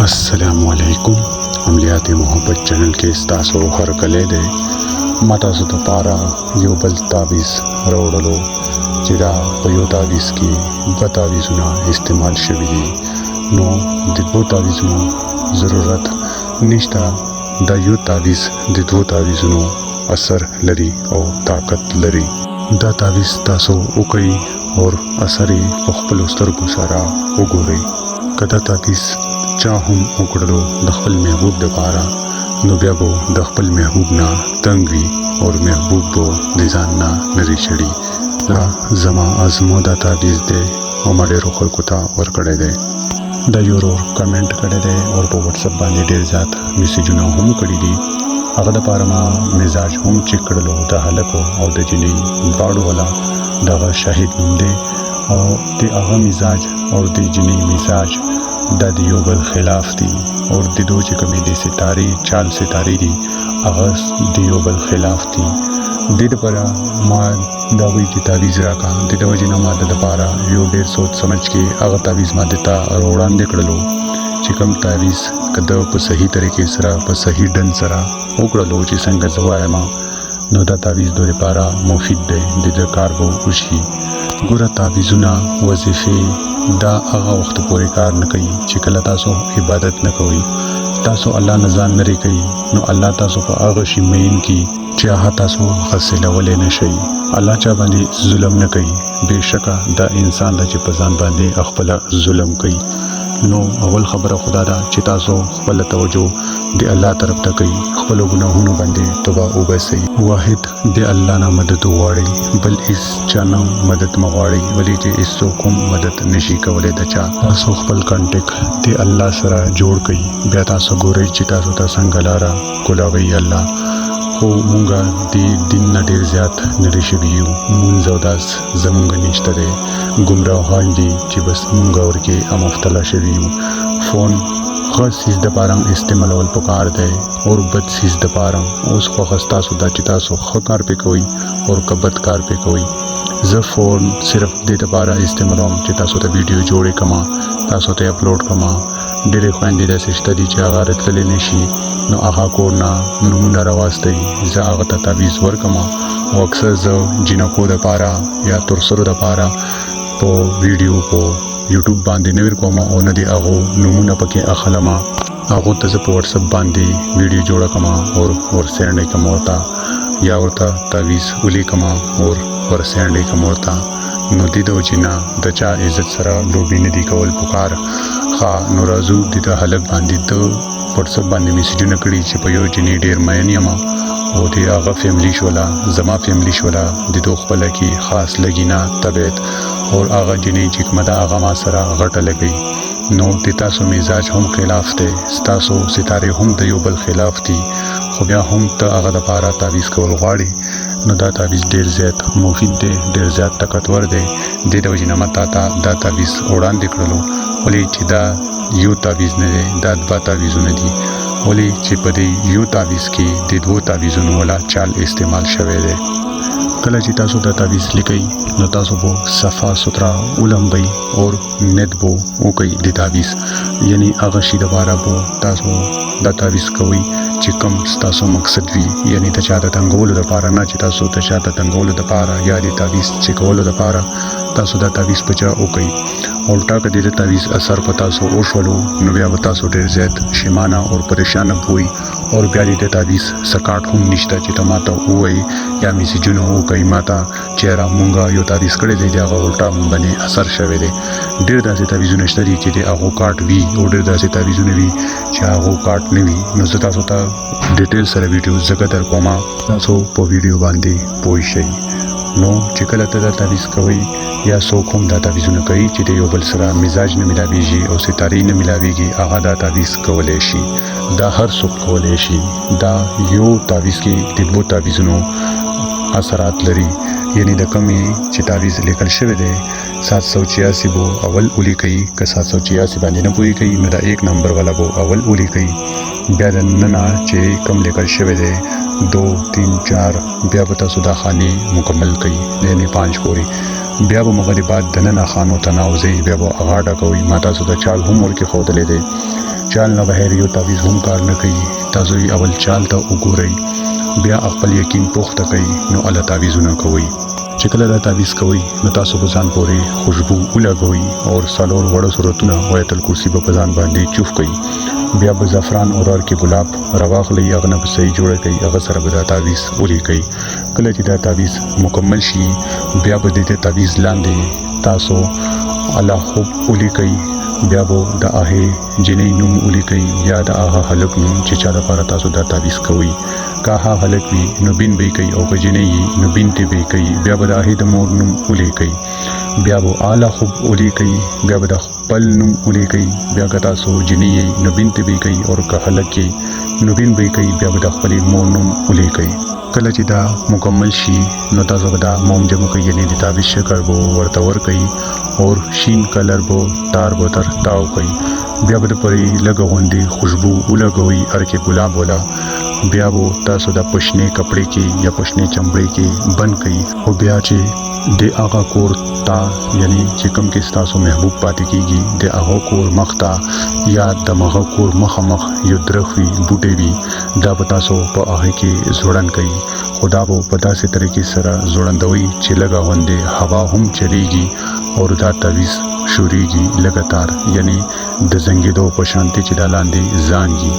अस्सलामुअलैकुम अमलियात मोहब्बत चैनल के तासो हर कले दे माता सो पारा यो बल तावीज़ रोडलो चिदा पयो तावीज़ की बतावीज़ुना इस्तेमाल शवी नो दिदबो तावीज़ुनो ज़रूरत निश्ता दा यो तावीज़ दिदबो तावीज़ुनो असर लरी और ताकत लरी दा तावीज़ तासो उकई और असरी पखपल उस्तर गुसारा उगोरे कदा तावीज़ चाहम उकड़लो दखल महबूब दपारा नो बिया बो दखल महबूब ना तंगवी और महबूब बो निजान ना नरी छड़ी ला जमा आजमो दा तावीज़ दे हमारे रोखल कुता और कड़े दे दा यूरो कमेंट करे दे और पो व्हाट्सएप बांधे देर जात मैसेजुना हम कड़ी दी अगदा पारमा मिजाज हम चेक करलो दा हलको और द जिनी बाड़ो वाला दा शाहिद मुंदे और ते आगा मिजाज और द जिनी मिजाज दा दियो बल खिलाफ थी और दिदो चे कमी दे सितारी चाल सितारी दी आगाज दियो बल खिलाफ थी दिद परा माँ दावी की तावीज़ रखा दिद वजिना माँ दद पारा यो डेर सोच समझ के आगा तावीज़ माँ देता रोड़ान दे कड़लो चिकम तावीज़ कदव पर सही तरीके सरा पर सही डन सरा उकड़लो ची संग जवाए माँ नोदा तावीज़ दो पारा मुफीद दे दिद कारबो उशी गुरा तावीज़ुना वजीफे दा आगा वक्त पूरे कार न कई चिकला तासो इबादत न कोई तासो अल्लाह नजान नरे कई नो अल्लाह तासो पर आगा शिमेन की चाह तासो हसिल वले न शई अल्लाह चा बांधे जुलम न कई बेशका दा इंसान दा ची पजान बांधे अखपला जुलम कई नो अवल खबर खुदा दा ची तासो खपल तवजो दे अल्लाह तरफ ता कई खपलो गुनाहों बांधे तोबा उबसई वाहिद दे अल्लाह ना मदद वाड़ी बल इस चाना मदद मवाड़ी वली जे इसो कुम मदद नशी कवले दचा तासो खपल कांटेक दे अल्लाह सरा जोड़ कई ब्या तासो गोरे ची तासो ता संगलारा कुलावई अल्लाह हो मुंगा दे दिन न देर ज्यात नरिशवियु मुंजौदास जमुंगा निश्तरे गुमराह हांजी ची बस मुंगा और के अमफ्तला शवियु फोन खस सीज दपारंग इस्तेमाल वल पुकार दे और बद सीज दपारंग उस खस्ता सुदा चिता सो खकार पे कोई और कबत कार पे कोई ज फोन सिर्फ दे दपारा इस्तेमाल चिता सो ता वीडियो जोड़े कमा तासो ते अपलोड कमा डेरे खान दे से स्टडी चा गारत ले नशी नो आहा को ना नमुना रवास्ते ज आगता तावीज़ वर कमा वो अक्सर ज जिनको दपारा या तुरसरो दपारा तो वीडियो को यूट्यूब बांधे नवीर कोमा और नदी आगो नमूना पके अखलमा आगो तज व्हाट्सएप बांधे वीडियो जोड़ा कमा और सेंड कमा होता या होता तावीज़ उली कमा और सेंड कमा होता नदी दो जिना दचा इज्जत सरा लोबी नदी कवल पुकार खा नोराजू दिदा हलक बांधी तो व्हाट्सएप बांधे मैसेज नकड़ी छिपयो जिनी डेर मैन यमा और दे आगा फैमिली शोला जमा फैमिली शोला दिदो खपला की खास लगिना तबीयत और आगा जिनी चिकमदा आगा मासरा घट लगी नो तितासो मिजाज हम खिलाफ थे स्तासो सितारे हम दयोबल खिलाफ थी खुबिया हम त आगा दपारा तावीज़ कवल गाड़ी नो दा तावीज़ डेर ज़्याद मुफीद दे डेर ज़्याद ताकतवर दे दवजिना मता दा तावीज़ उड़ान दिखड़लो ओली चिदा यू तावीज़ ने दे दाद बा तावीज़ ने दी ओली चिपदे यू तावीज़ की दिदवो तावीज़ वाला चाल इस्तेमाल शवे दे कला चिता सो दा तावीज़ लिकई न तासो बो सफ़ा सुथरा उलम्बई और नेत बो उकई दी तावीज़ यानी आगशी दबारा बो तासो दा तावीज़ कोई चिकम तासो मकसद भी यानी तचा तंगोल दपारा ना चिता सो तचा तंगोल दपारा या दी तावीज़ चिकोल दपारा तासो दा तावीज़ पचा उकई उल्टा का दे तावीज़ असर पता सो ओशवलो नव्या बता सो डेर ज़ैद शिमाना और परेशान हुई और ब्याली दे तावीज़ सकाट हम निश्ता चिता माता हुई या मिसी जुनो हो कई माता चेहरा मुंगा यो तावीज़ कड़े दे जागा उल्टा बने असर शवे दे डेर दासे तावीज़ नश्तरी चिते आगो काट भी और डेर दासे तावीज़ ने भी चागो काट ने भी नजता सोता डिटेल सर वीडियो जगतर कोमा तासो पो वीडियो बांधे पोई शई नो चिकल तदा तावीज़ कवई या सोखम दा तावीज़ न कई चिते यो बल सरा मिजाज न मिलावीगी और सितारी न मिलावीगी आगा दा तावीज़ कवलेशी दा हर सुख कवलेशी दा यो तावीज़ की दिदबो तावीज़ नो असरात लरी यानी द कमी ची तावीज़ लेकर शवे दे 786 बो अवल उली कई का 786 बांधे न पूरी कई मेरा 1 नंबर वाला बो अवल उली कई ब्यादन नना चे कम लेकर शवे दे 2 3 4 ब्या बता सुदा खानी मुकम्मल कई यानी 5 पूरी بیا به مغربات دننه خانو ته ناوځي بیا به اغاډه کوي ماته سو د چال هم ورکې ښودلی دی چال نه بهر یو تعویذ هم کار نه کوي تاسو یې اول چال ته وګورئ بیا خپل یقین پوښتنه کوي نو الله تعویذونه کوي چې کله دا تعویذ کوي نو تاسو په ځان پورې خوشبو ولګوي او سالور وړو صورتونه آیت الکرسی په ځان باندې چوف کوي بیا به زعفران اورار کې ګلاب رواخلي هغه نه صحیح جوړ کوي هغه سره به دا تعویذ ولي کوي کله چې دا تعویذ مکمل شي بیا به دې تعویذ لاندې تاسو الله خوب ولي کوي بیا به د هغه جنې نوم ولي کوي یا د هغه هلک نوم چې چا لپاره تاسو دا تعویذ کوي که هغه هلک وي نو بین به کوي او که جنې وي نو بین ته به کوي بیا به د هغه د مور نوم ولي کوي بیا به اعلی خوب ولي کوي بیا به د خپل نوم ولي کوي بیا که تاسو جنې نو بین ته به کوي او که هلک نو بین به کوي بیا به د خپل مور نوم ولي کوي کله چې دا مکمل شي نو تاسو به دا موم جمع کوي یعنی د تعویذ شکل بو ورته ور کوي اور شین کلر بو تار بو تر تاو کوي بیا به پرې لګوندې خوشبو ولګوي ارکه ګلاب ولا بیا به تاسو د پښنې کپڑے کې یا پښنې چمړې کې بند کړئ او بیا چې د هغه کور تا یعنی چې کوم کې تاسو محبوب پاتې کیږي د هغه کور مختا یا د مغه کور مخمخ یو درخوي بوټي وي دا به تاسو په هغه کې زوړن کړئ خدا به په داسې طریقې سره زوړندوي چې لګاوندې هوا هم چلیږي او دا تعویذ شوريږي لګاتار یعنی د زنګیدو په شانتي چې د لاندې ځانږي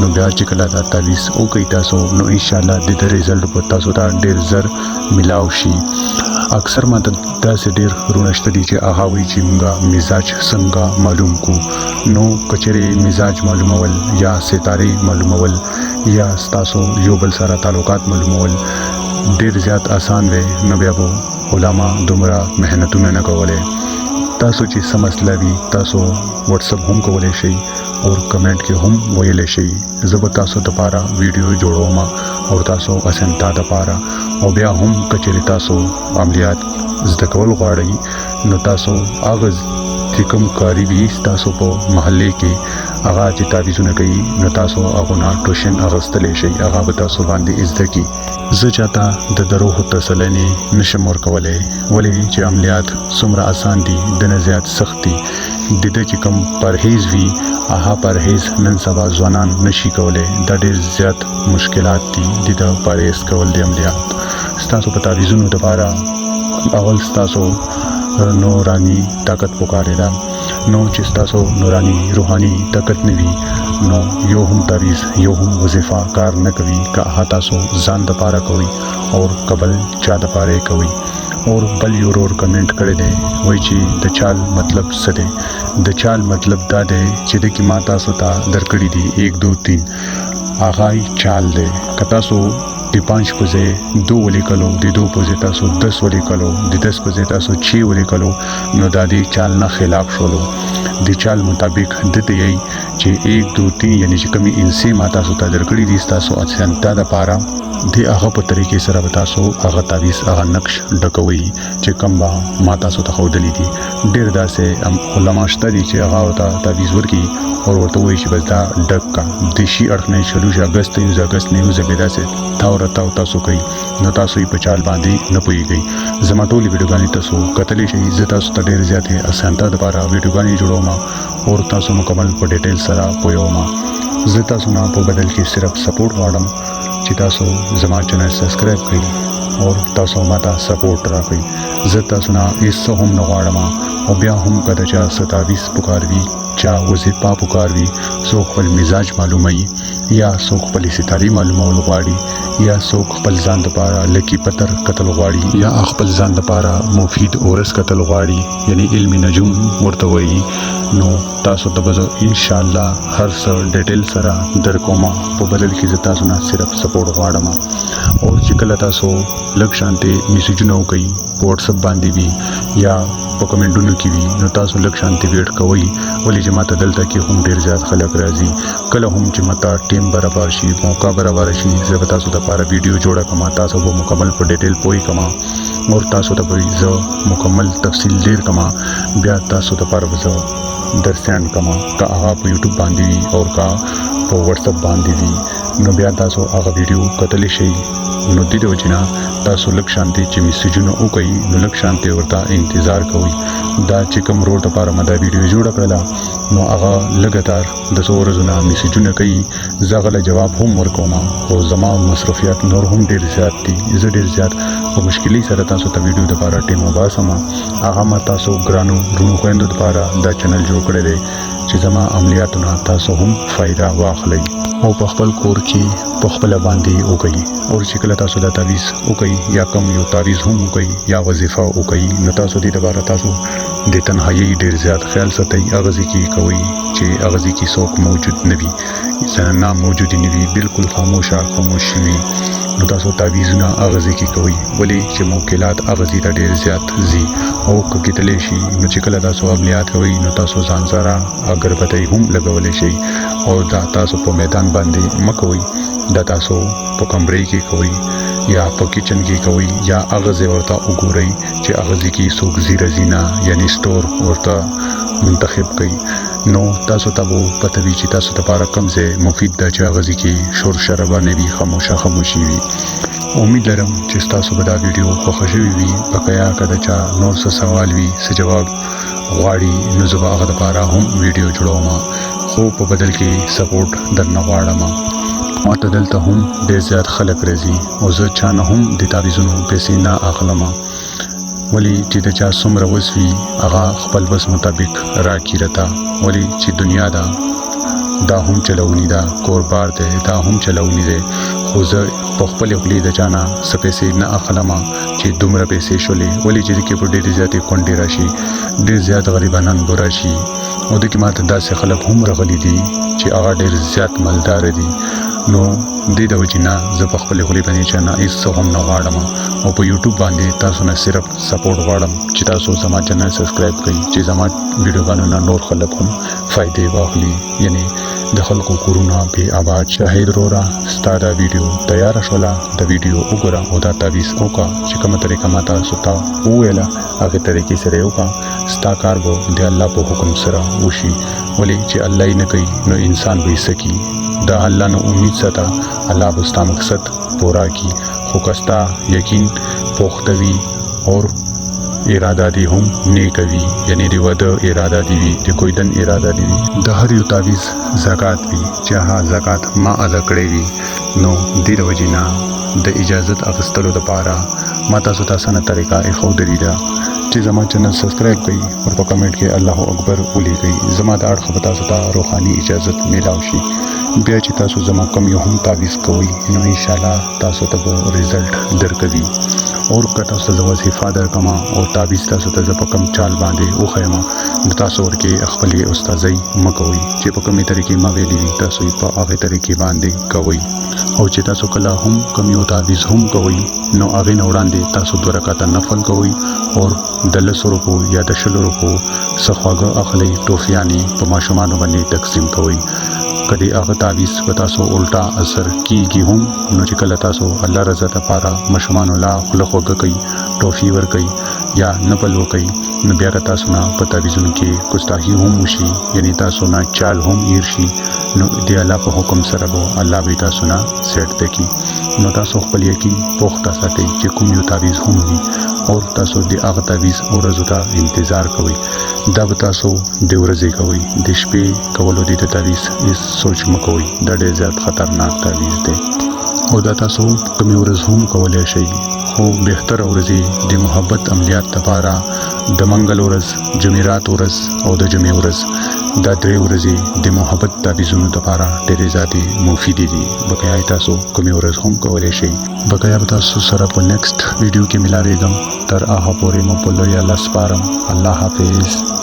نو بیا چې کله دا تعویذ او کوي تاسو نو ان شاء الله د رزلټ په تاسو ته ډیر زر ملاو شي اکثر ماته داسې ډیر رونشته دي چې هغه وی چې موږ مزاج څنګه معلوم کو نو کچره مزاج معلومول یا ستاره معلومول یا تاسو یو بل سره تعلقات معلومول ډیر زیات آسان وي نو بیا به علما دومره مهنتونه نه کوله تاسو چې سمسله وي تاسو واتس اپ هم کولای شئ او کمنټ کې هم ویل شئ زه به تاسو لپاره ویډیو جوړوم او تاسو اسانتا لپاره او بیا هم کچری تاسو عملیات زده کول غواړئ نو تاسو اغاز چې کوم کاری وي تاسو په محله کې هغه چې تعویذونه کوي نو تاسو هغه نه ټوشن اغستلې شئ هغه به تاسو باندې زده کی زه چاته د دروغ تسلنی نشم ورکولای ولې چې عملیات څومره آسان دي د نه زیات سختي د دې چې کوم پرهیز وی هغه پرهیز نن سبا ځوانان نشي کولای د ډېر زیات مشکلات دي د پرهیز کول د عملیات تاسو په تعویذونو لپاره اول تاسو نورانی طاقت پکاره دا نو چې تاسو نورانی روحاني طاقت نوي نو یو هم تعویذ یو هم وظیفه کار نه کوي که تاسو ځان د پاره کوي او قبل چا د پاره کوي اور بل یو ور کمنټ کړی دی وای چې د چال مطلب څه دی د چال مطلب دا دی چې د کی ماتا ستا درکړی دی 1 2 3 اغای چال دی کتا سو د 5 پځه 2 ولې کلو د 2 پځه تاسو 10 ولې کلو د 10 پځه تاسو 6 ولې کلو نو د دې چال نه خلاف شولو د چال مطابق د دې چې 1 2 3 یعنی چې کمی انسي ماتا ستا درکړی دی تاسو اچانتا د پاره د هغه په طریقې سره به تاسو هغه تعویذ هغه نقش ډکوي چې کوم با ماتا سو ته خودلې دي ډېر داسې علماء شته دي چې هغه ته تعویذ ورکی او ورته وایي چې بس دا ډک کا د شي اړخ نه شلو اگست یو اگست نه یو زبیدا سه تا ورته تاسو کوي نو تاسو یې په چال باندې نه پويږئ زما ټولې ویډیوګانې تاسو کتلې شي زه تاسو ته ډېر زیاتې اسانتا لپاره ویډیوګانې جوړوم او تاسو مکمل په ډیټیل سره پوهوم زه تاسو نه په بدل کې صرف سپورټ غواړم چې تاسو زما چینل سبسکرایب کړئ او تاسو ماته سپورټ راکړئ زه تاسو نه هیڅ هم نه غواړم او بیا هم کله چې ستاویز پکاروي چا وظیفه پکاروي سو خپل مزاج معلومي یا سو خپل ستاري معلومول غواړي یا سو خپل ځان لپاره لکی پتر قتل غواړي یا خپل ځان لپاره مفید اورس قتل غواړي یعنی علمي نجوم ورته وایي نو تاسو ته به ان شاء الله هر څه ډیټیل سره درکوم په بدل کې تاسو نه صرف سپورټ غواړم او چې کله تاسو لږ شانتي میسجونه کوي واتس اپ باندې وي یا په کمنټونو کې وي نو تاسو لږ شانتي ویټ کوئ ولې چې ماته دلته کې هم ډیر زیات خلک راځي کله هم چې ماته ټیم برابر شي موقع برابر شي زه تاسو ته لپاره ویډیو جوړه کوم تاسو به مکمل په ډیټیل پوي کوم او تاسو ته به زه مکمل تفصیل ډیر کوم بیا تاسو ته لپاره زه درسان کوم کا هغه په یوټیوب باندې وي او کا په واتس اپ باندې وي نو بیا تاسو هغه ویډیو کتلی شئ. نو د دې وجې نه تاسو لږ شانتې چې میسیجونه وکړئ نو لږ شانتې ورته انتظار کوئ. دا چې کوم روډ لپاره ما دا ویډیو جوړه کړله نو هغه لګاتار د څو ورځو نه میسیجونه کوي. زه هغه له جواب هم ورکوم خو زما مصروفیات نور هم ډېر زیات دي. زه ډېر زیات په مشکلۍ سره تاسو ته ویډیو دپاره ټیم وباسم. هغه ما تاسو ګرانو وروڼو خویندو دپاره دا چینل جوړ کړی دی چې زما عملیاتو نه تاسو هم فایده واخلئ او په خپل کور کې په خپله باندې وکړئ. او چې کله تاسو دا تعویض وکړئ یا کم یو تعویض هم وکړئ یا وظیفه وکړئ نو تاسو دې دپاره تاسو د تنهایي ډېر زیات خیال ساتئ. هغه ځای کې کوئ چې هغه ځای کې څوک موجود نه وي، ناموجودې نه وي، بالکل خاموش وي. نو تاسو تعویضونه هغه ځای کې کوئ ولې چې موکلات هغه ځای ته ډېر زیات ځي او که کتلی شي نو چې کله تاسو عملیات کوئ نو تاسو ځان سره اګربتۍ هم لګولی شئ او دا تاسو په میدان باندې مه کوئ. دا تاسو په کمرې کې کوئ یا په کچن کې کوئ یا هغه ځای ورته وګورئ چې هغه ځای کې څوک ځي راځي نه، یعنې سټور ورته منتخب کړئ. نو تاسو ته به پته وي چې تاسو دپاره کوم ځای مفید ده چې هغه ځای کې شور شرابه نه وي، خاموشي وي. امید لرم چې ستاسو به دا ویډیو خوښه شوې وي. بقایا که د چا نور څه سوال وي، څه جواب غواړي نو زه به هغه دپاره هم ویډیو جوړوم خو په بدل کې سپورټ درنه غواړم. ما ته دلته هم ډېر زیات خلک راځي او زه چا نه هم د تعویضونو پیسې نه اخلم ولې چې د چا څومره وس وي هغه خپل وس مطابق راکړي راته. ولې چې دنیا ده دا هم چلونی ده، کوربار دی دا هم چلونی دی. خو زه په خپلې خولې د چا نه څه پیسې نه اخلم چې دومره پیسې شولې. ولې چې د کې به ډېرې زیاتې کونډې راشي، ډېر زیات غریبانان به راشي او د کې ماته داسې خلک هم راغلي دي چې هغه ډېر زیات مالدار دي. نو دې د وجې نه زه په خپلې خولې باندې چا نه هېڅ څه هم نه غواړم او په یوټیوب باندې تاسو نه صرف سپورټ غواړم چې تاسو زما چینل سبسکرایب کړئ چې زما ویډیوګانو نه نور خلک هم فایدې واخلي. یعنې د خلکو کورونه بې آباد. شاهد وروره ستا دا ویډیو تیاره شوله، د ویډیو وګوره او دا تعویض وکړه چې کومه طریقه ما تاسو ته وویله هغې طریقې سره یې وکړه. ستا کار به د الله په حکم سره وشي. ولې چې الله یې نه کوي نو انسان به یې څه کي. د الله نه امید ساته، الله به ستا مقصد پورا کی. خو که ستا یقین پخته وي اور اراده دی هم نیک وي، یعنی د واده اراده دی وي، د کویدن اراده دی وي. د هر یو تعویض زکات وي چې هغه زکات ما ادا کړی وي نو دې د وجې نه د اجازت اخیستلو دپاره ما تاسو ته اسانه طریقه ایښودلې ده چې زما چینل سبسکرایب کړئ او په کمنټ کې الله اکبر ولیکئ. زما د اړخه به تاسو ته روحاني اجازت میلاو شي. بیا چې تاسو زما کم یو هم تعویض کوئ نو انشاءالله تاسو ته به رزلټ درکوي. اور که تاسو ته زه وظیفه درکړم او تعویض تاسو ته زه په کوم چال باندې وښیم نو تاسو ورکې خپلې استاذۍ مه کوئ چې په کومې طریقې ما ویلي وي تاسو یې په هغې طریقې باندې کوئ. او چې تاسو کله هم کوم یو تعویض هم کوئ نو هغې نه وړاندې تاسو 2 رکعته نفل کوئ اور د 10 روپو یا د 20 روپو څه خواږه اخلئ، ټوفیانې په ماشومانو باندې تقسیم کوئ. کدی هغه تعویض په تاسو الټا اثر کیږي هم نو چې کله تاسو الله رضا لپاره ماشومانو لا خوله خوږه کوئ، ټوفي ورکوئ یا نپل وکوئ نو بیا که تاسو نه په تعویضونو کې ګستاخي هم وشي، یعنی تاسو نه چال هم هیر شي نو د الله په حکم سره به الله به تاسو نه سیټ کړي. نو تاسو خپل یقین پوخته ساتئ چې کوم یو تعویض هم وي اور تاسو د هغه تعویض ورځو ته انتظار کوئ. دا به تاسو د ورځې کوئ، د شپې کولو د تعویض هېڅ سوچ مه کوئ. دا ډېر زیات خطرناک تعویض دی او دا تاسو کومې ورځ هم کولی شئ. خو بهتره ورځې د محبت عملیات لپاره د منګل ورځ، جمعرات ورځ او د جمعې ورځ، دا 3 ورځې د محبت تعویضونو لپاره ډېرې زیاتې مفیدې دي. بقایا تاسو کومې ورځ هم کولی شئ. بقایا به تاسو سره په نیکسټ ویډیو کې ملاویږم. تر هغه پورې مو په لوی الله سپارم. الله حافظ.